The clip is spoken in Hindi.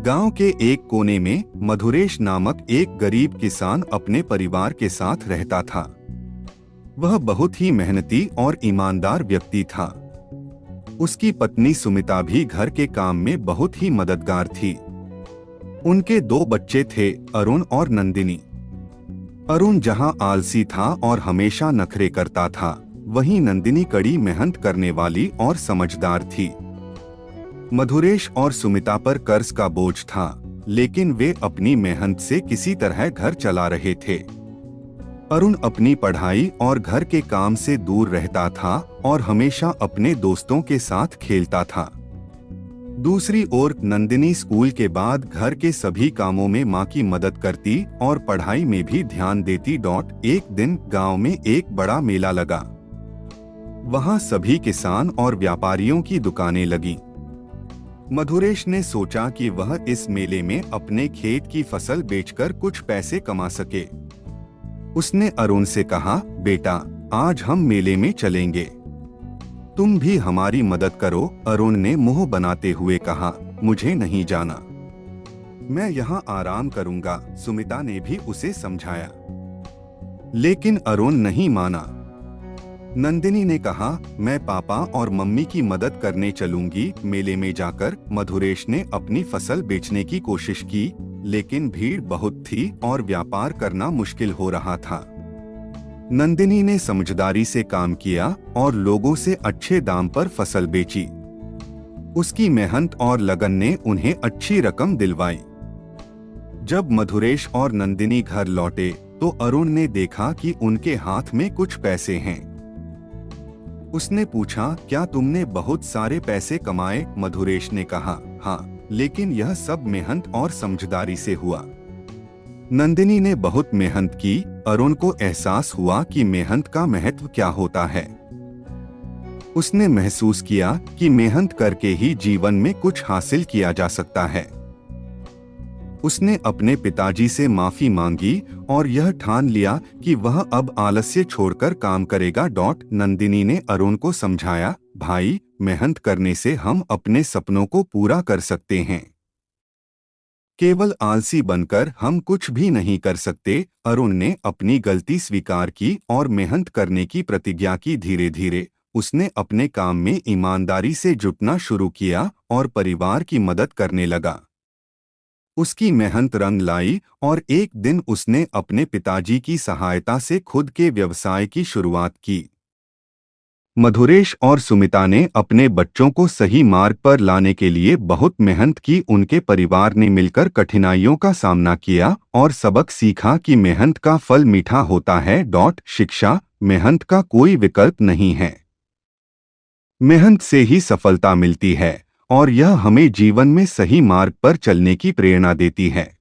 गांव के एक कोने में मधुरेश नामक एक गरीब किसान अपने परिवार के साथ रहता था। वह बहुत ही मेहनती और ईमानदार व्यक्ति था। उसकी पत्नी सुमिता भी घर के काम में बहुत ही मददगार थी। उनके दो बच्चे थे, अरुण और नंदिनी। अरुण जहां आलसी था और हमेशा नखरे करता था, वहीं नंदिनी कड़ी मेहनत करने वाली और समझदार थी। मधुरेश और सुमिता पर कर्ज का बोझ था, लेकिन वे अपनी मेहनत से किसी तरह घर चला रहे थे। अरुण अपनी पढ़ाई और घर के काम से दूर रहता था और हमेशा अपने दोस्तों के साथ खेलता था। दूसरी ओर नंदिनी स्कूल के बाद घर के सभी कामों में मां की मदद करती और पढ़ाई में भी ध्यान देती। एक दिन गांव में एक बड़ा मेला लगा। वहां सभी किसान और व्यापारियों की दुकानें लगीं। मधुरेश ने सोचा कि वह इस मेले में अपने खेत की फसल बेचकर कुछ पैसे कमा सके। उसने अरुण से कहा, बेटा, आज हम मेले में चलेंगे, तुम भी हमारी मदद करो। अरुण ने मुंह बनाते हुए कहा, मुझे नहीं जाना, मैं यहाँ आराम करूंगा। सुमिता ने भी उसे समझाया, लेकिन अरुण नहीं माना। नंदिनी ने कहा, मैं पापा और मम्मी की मदद करने चलूंगी। मेले में जाकर मधुरेश ने अपनी फसल बेचने की कोशिश की, लेकिन भीड़ बहुत थी और व्यापार करना मुश्किल हो रहा था। नंदिनी ने समझदारी से काम किया और लोगों से अच्छे दाम पर फसल बेची। उसकी मेहनत और लगन ने उन्हें अच्छी रकम दिलवाई। जब मधुरेश और नंदिनी घर लौटे तो अरुण ने देखा कि उनके हाथ में कुछ पैसे हैं। उसने पूछा, क्या तुमने बहुत सारे पैसे कमाए? मधुरेश ने कहा, हाँ, लेकिन यह सब मेहनत और समझदारी से हुआ। नंदिनी ने बहुत मेहनत की। अरुण को एहसास हुआ कि मेहनत का महत्व क्या होता है। उसने महसूस किया कि मेहनत करके ही जीवन में कुछ हासिल किया जा सकता है। उसने अपने पिताजी से माफी मांगी और यह ठान लिया कि वह अब आलस्य छोड़कर काम करेगा। नंदिनी ने अरुण को समझाया, भाई, मेहनत करने से हम अपने सपनों को पूरा कर सकते हैं, केवल आलसी बनकर हम कुछ भी नहीं कर सकते। अरुण ने अपनी गलती स्वीकार की और मेहनत करने की प्रतिज्ञा की। धीरे धीरे उसने अपने काम में ईमानदारी से जुटना शुरू किया और परिवार की मदद करने लगा। उसकी मेहनत रंग लाई और एक दिन उसने अपने पिताजी की सहायता से खुद के व्यवसाय की शुरुआत की। मधुरेश और सुमिता ने अपने बच्चों को सही मार्ग पर लाने के लिए बहुत मेहनत की। उनके परिवार ने मिलकर कठिनाइयों का सामना किया और सबक सीखा कि मेहनत का फल मीठा होता है। शिक्षा, मेहनत का कोई विकल्प नहीं है। मेहनत से ही सफलता मिलती है और यह हमें जीवन में सही मार्ग पर चलने की प्रेरणा देती है।